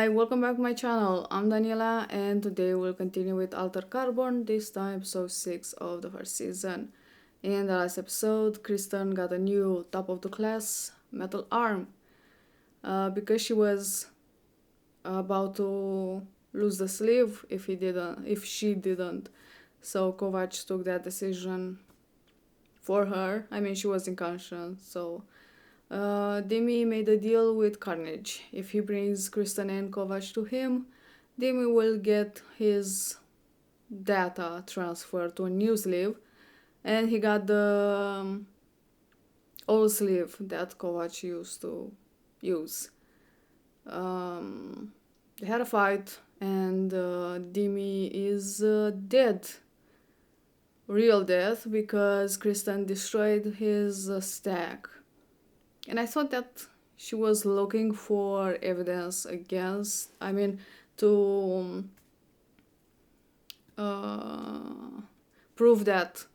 Hi, welcome back to my channel. I'm Daniela and today we'll continue with Altered Carbon, this time episode 6 of the first season. In the last episode, Kristen got a new top of the class metal arm because she was about to lose the sleeve if she didn't. So Kovac took that decision for her. I mean, she was unconscious, so Demi made a deal with Carnage. If he brings Kristen and Kovac to him, Demi will get his data transferred to a new sleeve, and he got the old sleeve that Kovac used to use. They had a fight, and Demi is dead. Real death, because Kristen destroyed his stack. And I thought that she was looking for evidence to prove that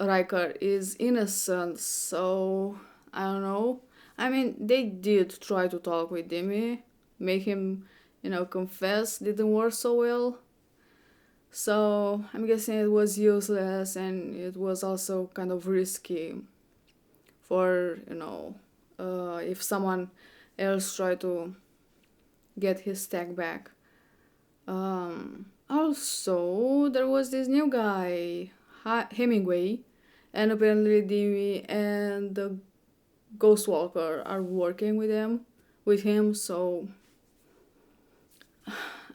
Riker is innocent. So, I don't know. I mean, they did try to talk with Demi, make him, confess, didn't work so well. So, I'm guessing it was useless and it was also kind of risky for, if someone else tried to get his stack back. Also, there was this new guy, Hemingway, and apparently Demi and the Ghostwalker are working with him, so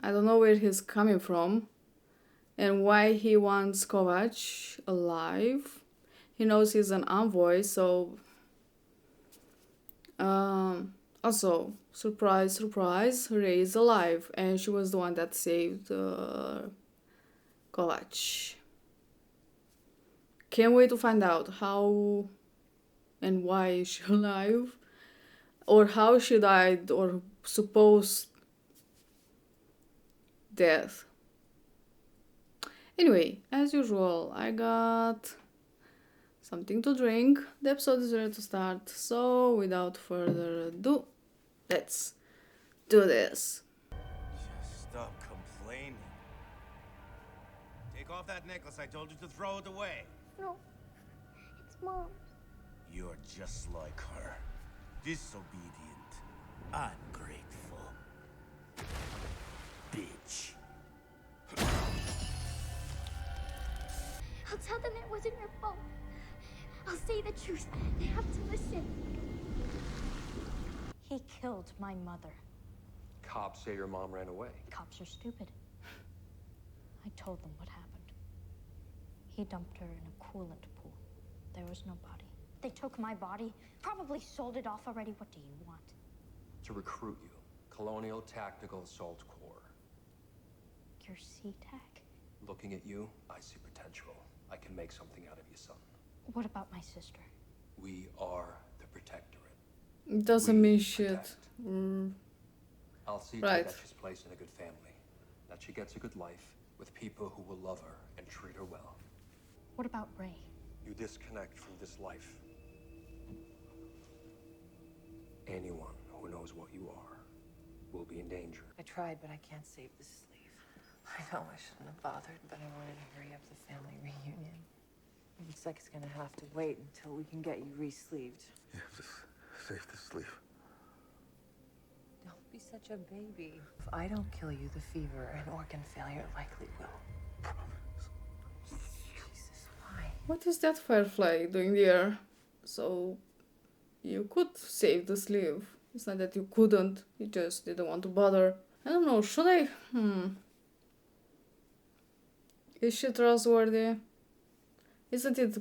I don't know where he's coming from and why he wants Kovac alive. He knows he's an envoy, so also, surprise, surprise, Rey is alive, and she was the one that saved Kovac. Can't wait to find out how and why is she alive, or how she died, or supposed death. Anyway, as usual, I got something to drink. The episode is ready to start, so without further ado, let's do this. Just stop complaining. Take off that necklace. I told you to throw it away. No, it's Mom's. You're just like her. Disobedient. Ungrateful. Bitch. I'll tell them it wasn't your fault. I'll say the truth. They have to listen. He killed my mother. Cops say your mom ran away. Cops are stupid. I told them what happened. He dumped her in a coolant pool. There was no body. They took my body, probably sold it off already. What do you want? To recruit you. Colonial Tactical Assault Corps. Your C-Tech? Looking at you, I see potential. I can make something out of you, son. What about my sister? We are the Protectorate. It doesn't We mean shit. protect. I'll see to Right. it that she's placed in a good family. That she gets a good life with people who will love her and treat her well. What about Ray? You disconnect from this life. Anyone who knows what you are will be in danger. I tried, but I can't save the sleeve. I know I shouldn't have bothered, but I wanted to hurry up the family reunion. It looks like it's gonna have to wait until we can get you re-sleeved. You have to save the sleeve. Don't be such a baby. If I don't kill you, the fever and organ failure likely will. Jesus, why? What is that Firefly doing there? So, you could save the sleeve. It's not that you couldn't, you just didn't want to bother. I don't know, should I? Is she trustworthy? Isn't it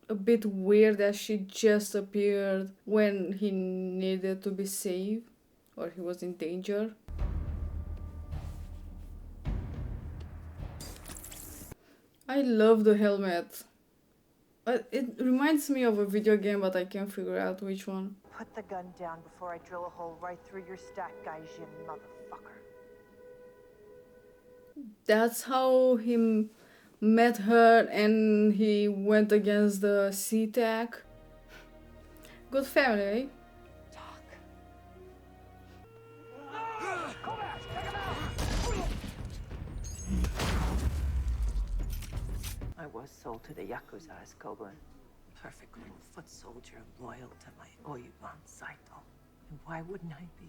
a bit weird that she just appeared when he needed to be saved? Or he was in danger? I love the helmet. But it reminds me of a video game, but I can't figure out which one. Put the gun down before I drill a hole right through your stack, Gaijin motherfucker. That's how he met her and he went against the C-Tech. Good family. Talk. Kovac! was sold to the Yakuza as Kobun. Perfect little foot soldier loyal to my Oyuban Saito. And why wouldn't I be?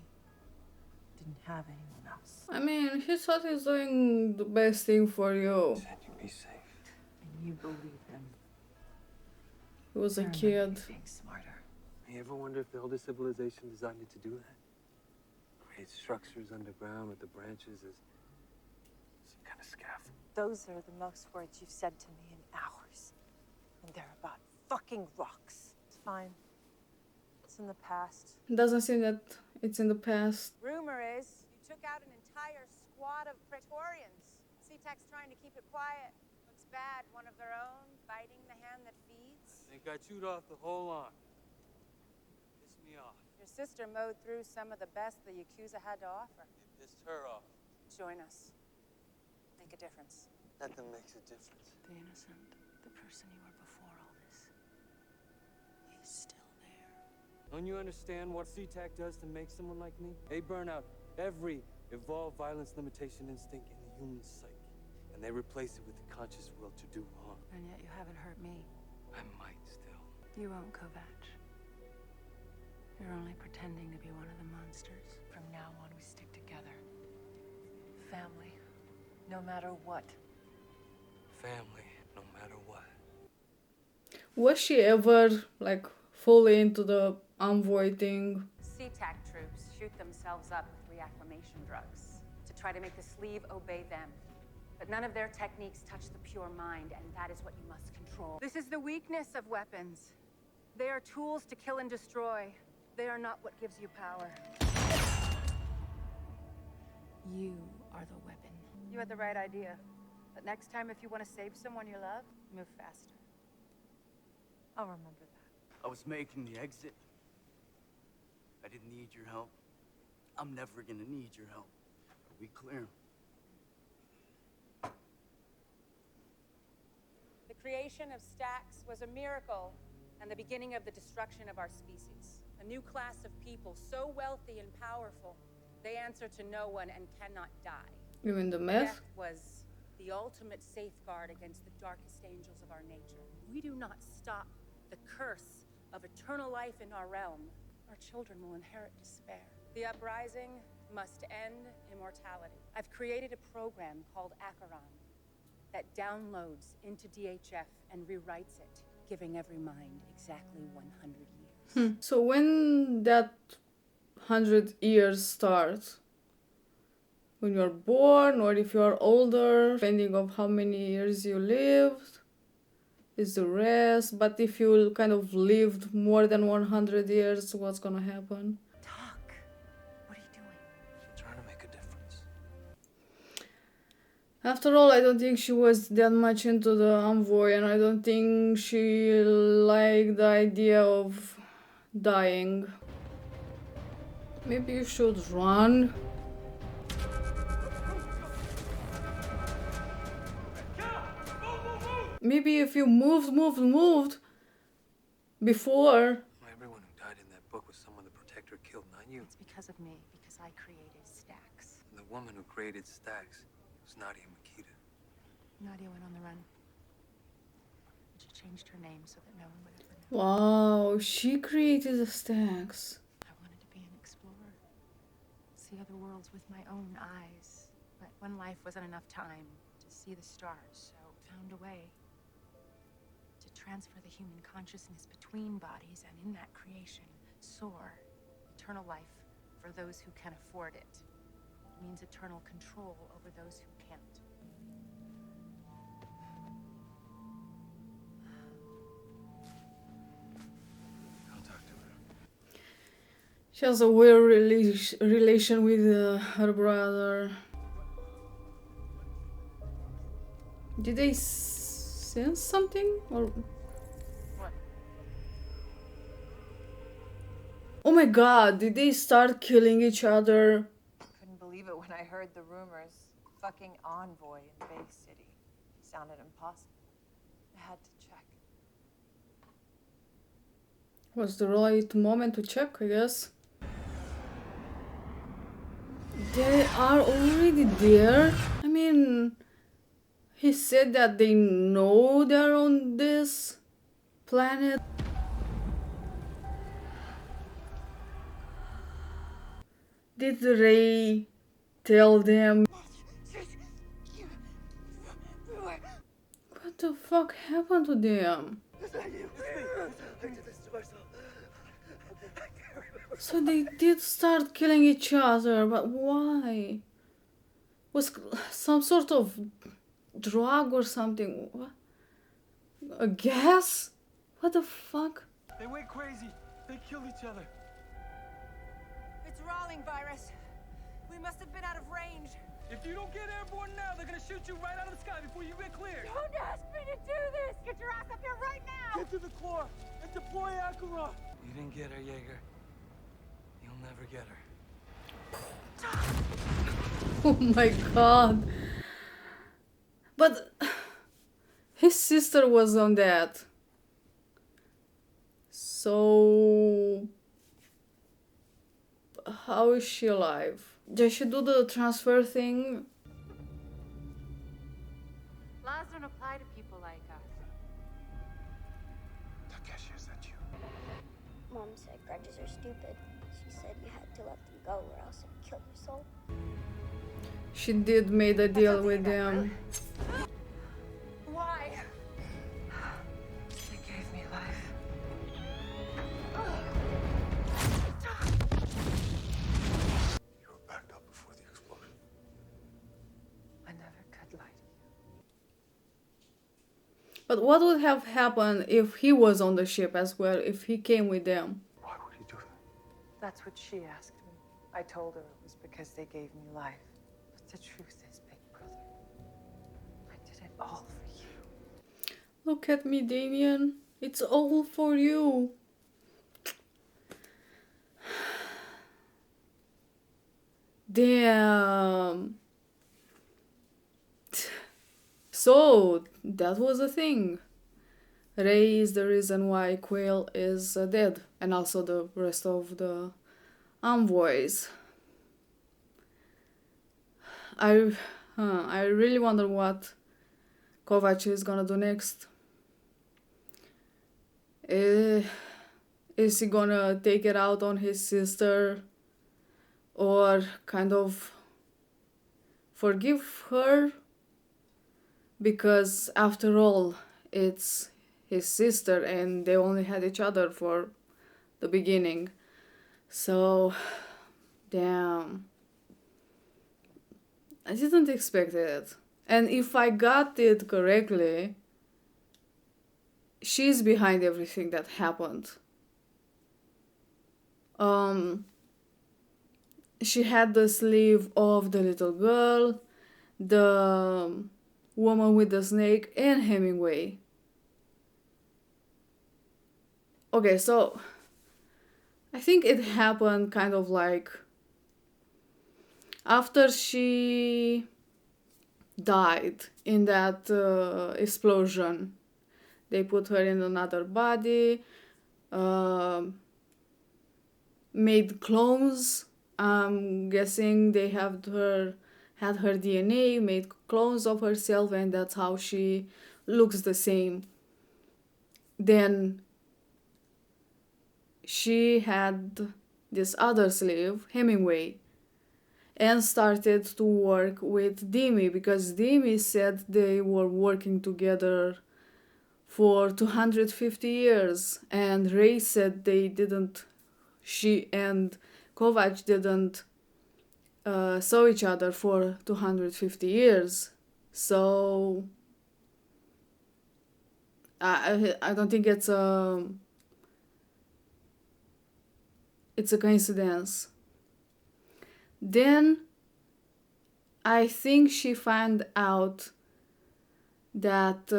Didn't have anyone else. I mean, he thought he's doing the best thing for you. Said you'd be safe. And you believe him. He was a I remember kid. you being smarter. You ever wonder if the older civilization designed it to do that? Create structures underground with the branches as some kind of scaffold. Those are the most words you've said to me in hours. And they're about fucking rocks. It's fine. It's in the past. Doesn't seem that it's in the past. Rumor is you took out an entire squad of Praetorians. SeaTac's trying to keep it quiet. Looks bad, one of their own, biting the hand that feeds. I think I chewed off the whole lot. Pissed me off. Your sister mowed through some of the best the Yakuza had to offer. It pissed her off. Join us. Make a difference. Nothing makes a difference. The innocent, the person you were before all this, is still there. Don't you understand what SeaTac does to make someone like me? They burn out every evolved violence limitation instinct in the human psyche. And they replace it with the conscious will to do harm. And yet you haven't hurt me. I might still. You won't, Kovac. You're only pretending to be one of the monsters. From now on, we stick together. Family. No matter what. Family, no matter what. Was she ever, like, fully into the envoy thing? SeaTac troops shoot themselves up with reacclimation drugs to try to make the sleeve obey them. But none of their techniques touch the pure mind, and that is what you must control. This is the weakness of weapons. They are tools to kill and destroy. They are not what gives you power. You are the weapon. You had the right idea. But next time, if you want to save someone you love, move faster. I'll remember that. I was making the exit. I didn't need your help. I'm never gonna need your help. Are we clear? The creation of stacks was a miracle and the beginning of the destruction of our species. A new class of people so wealthy and powerful, they answer to no one and cannot die. You mean the meth? Death was the ultimate safeguard against the darkest angels of our nature. We do not stop the curse of eternal life in our realm. Our children will inherit despair. The uprising must end immortality. I've created a program called Acheron that downloads into DHF and rewrites it, giving every mind exactly 100 years. So when that 100 years starts? When you're born, or if you're older, depending on how many years you lived, is the rest. But if you kind of lived more than 100 years, what's gonna happen? Talk. What are you doing? Trying to make a difference. After all, I don't think she was that much into the envoy, and I don't think she liked the idea of dying. Maybe you should run. Maybe if you moved before. Everyone who died in that book was someone the Protector killed, not you. It's because of me, because I created stacks. And the woman who created Stax was Nadia Makita. Nadia went on the run. And she changed her name so that no one would ever know. Wow, she created the stacks. I wanted to be an explorer. See other worlds with my own eyes. But one life wasn't enough time to see the stars, so I found a way to transfer the human consciousness between bodies, and in that creation, soar. Eternal life for those who can afford it. It means eternal control over those who can't. I'll talk to her. She has a weird relation with her brother. Did they sense something? Or... What? Oh my god, did they start killing each other? Couldn't believe it when I heard the rumors. Fucking envoy in Bay City. Sounded impossible. I had to check. Was the right moment to check, I guess. They are already there? I mean, He said that they know they're on this planet. Did Ray tell them? What the fuck happened to them? So they did start killing each other, but why? Was some sort of drug or something? What? A gas? What the fuck? They went crazy. They killed each other. It's Rawling virus. We must have been out of range. If you don't get airborne now, they're gonna shoot you right out of the sky before you get cleared. Don't ask me to do this! Get your ass up here right now! Get to the core and deploy Akira. You didn't get her, Jaeger. You'll never get her. Oh my god. But his sister was on that. So how is she alive? Did she do the transfer thing? Laws don't apply to people like us. Takeshi, is that you? Mom said grudges are stupid. She said you had to let them go or else it would kill your soul. She did made a deal with them. Why? They gave me life. You were backed up before the explosion. I never could lie to you. But what would have happened if he was on the ship as well, if he came with them? Why would he do that? That's what she asked me. I told her it was because they gave me life. But the truth is, Big Brother, I did it all for you. Look at me, Damien. It's all for you. Damn. So, that was a thing. Ray is the reason why Quail is dead, and also the rest of the envoys. I really wonder what Kovac is gonna do next. Is he gonna take it out on his sister, or kind of forgive her? Because after all, it's his sister and they only had each other for the beginning. So, damn. I didn't expect it. And if I got it correctly, she's behind everything that happened. She had the sleeve of the little girl, the woman with the snake, and Hemingway. Okay, so I think it happened kind of like after she died in that explosion. They put her in another body, made clones. I'm guessing they had her DNA, made clones of herself, and that's how she looks the same. Then she had this other slave, Hemingway, and started to work with Demi, because Demi said they were working together for 250 years, and Ray said they didn't, she and Kovac didn't saw each other for 250 years. So I don't think it's a coincidence. Then I think she found out that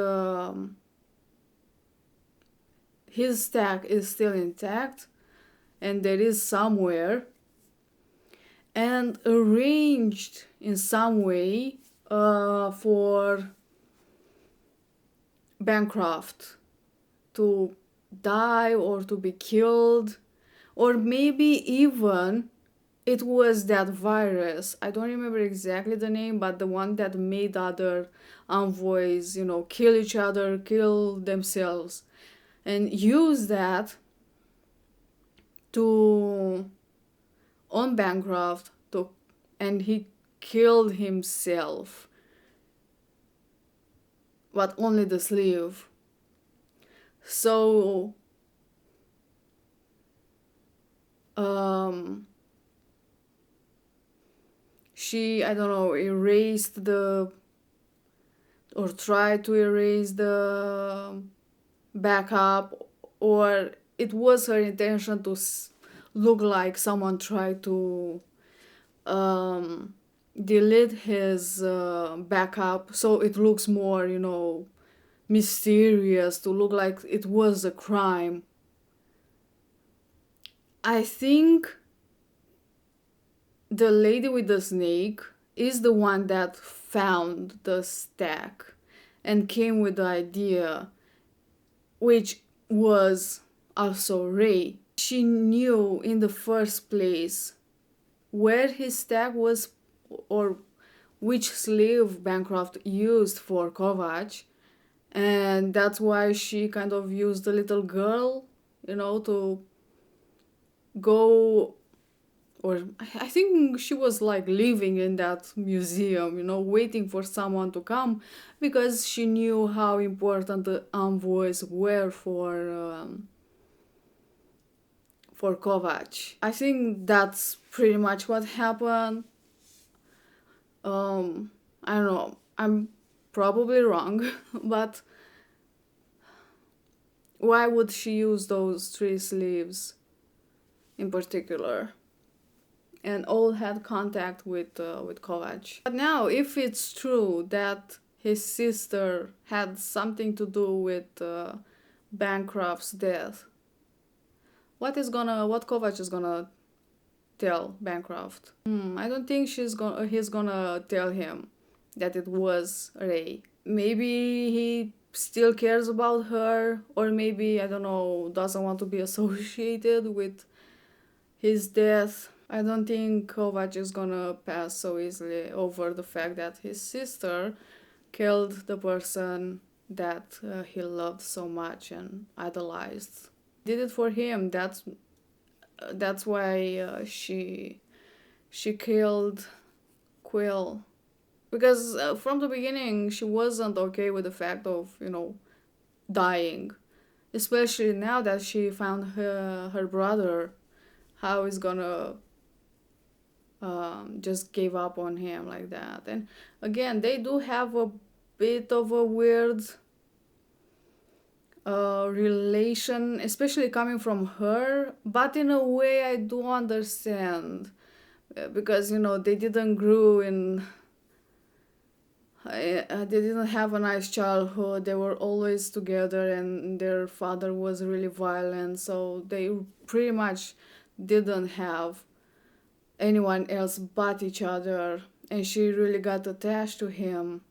his stack is still intact and there is somewhere, and arranged in some way for Bancroft to die or to be killed, or maybe even it was that virus. I don't remember exactly the name, but the one that made other envoys, kill each other, kill themselves, and use that to on Bancroft and he killed himself, but only the sleeve. So she, I don't know, erased the or tried to erase the backup, or it was her intention to look like someone tried to delete his backup, so it looks more, mysterious, to look like it was a crime. I think the lady with the snake is the one that found the stack and came with the idea, which was also Ray. She knew in the first place where his stack was, or which sleeve Bancroft used for Kovac, and that's why she kind of used the little girl, to go, or I think she was like living in that museum, waiting for someone to come, because she knew how important the envoys were for Kovac. I think that's pretty much what happened. I don't know, I'm probably wrong, but why would she use those 3 sleeves in particular? And all had contact with Kovac. But now, if it's true that his sister had something to do with Bancroft's death, what Kovac is gonna tell Bancroft? I don't think he's gonna tell him that it was Ray. Maybe he still cares about her, or maybe, I don't know, doesn't want to be associated with his death. I don't think Kovac is gonna pass so easily over the fact that his sister killed the person that he loved so much and idolized. Did it for him. That's why she killed Quill, because from the beginning she wasn't okay with the fact of dying, especially now that she found her brother. How is gonna just gave up on him like that. And again, they do have a bit of a weird relation, especially coming from her, but in a way I do understand, because they didn't grow in they didn't have a nice childhood. They were always together, and their father was really violent, so they pretty much didn't have anyone else but each other, and she really got attached to him.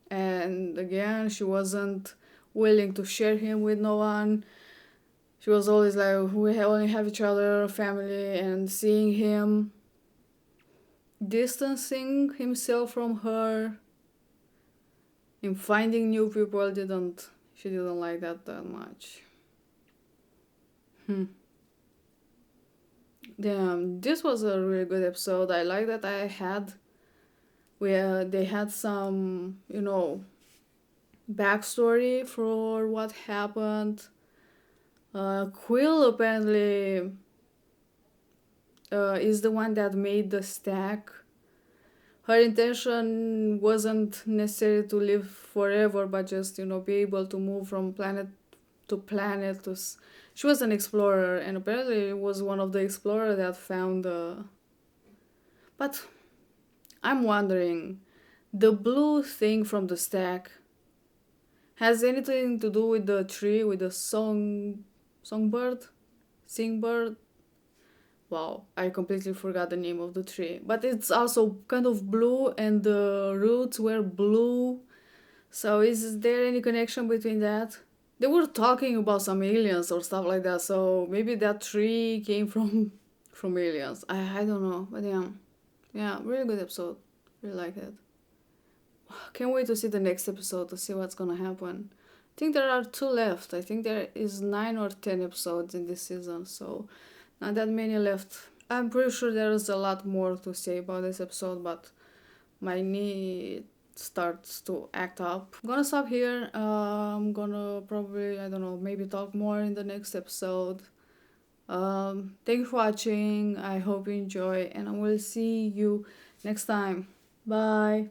And again, she wasn't willing to share him with no one. She was always like, we only have each other, family, and seeing him distancing himself from her and finding new people, she didn't like that much. Damn, this was a really good episode. I like that they had some, backstory for what happened. Quill apparently is the one that made the stack. Her intention wasn't necessarily to live forever, but just, be able to move from planet to planet. She was an explorer, and apparently was one of the explorers that found But I'm wondering, the blue thing from the stack has anything to do with the tree, with the songbird? Singbird? Wow, I completely forgot the name of the tree. But it's also kind of blue, and the roots were blue. So is there any connection between that? They were talking about some aliens or stuff like that, so maybe that tree came from from aliens. I don't know, but yeah. Yeah, really good episode. Really like it. Can't wait to see the next episode to see what's gonna happen. I think there are two left. I think there is 9 or 10 episodes in this season, so not that many left. I'm pretty sure there is a lot more to say about this episode, but my knee starts to act up. I'm gonna stop here. I'm gonna probably, I don't know, maybe talk more in the next episode. Thank you for watching. I hope you enjoy, and I will see you next time. Bye.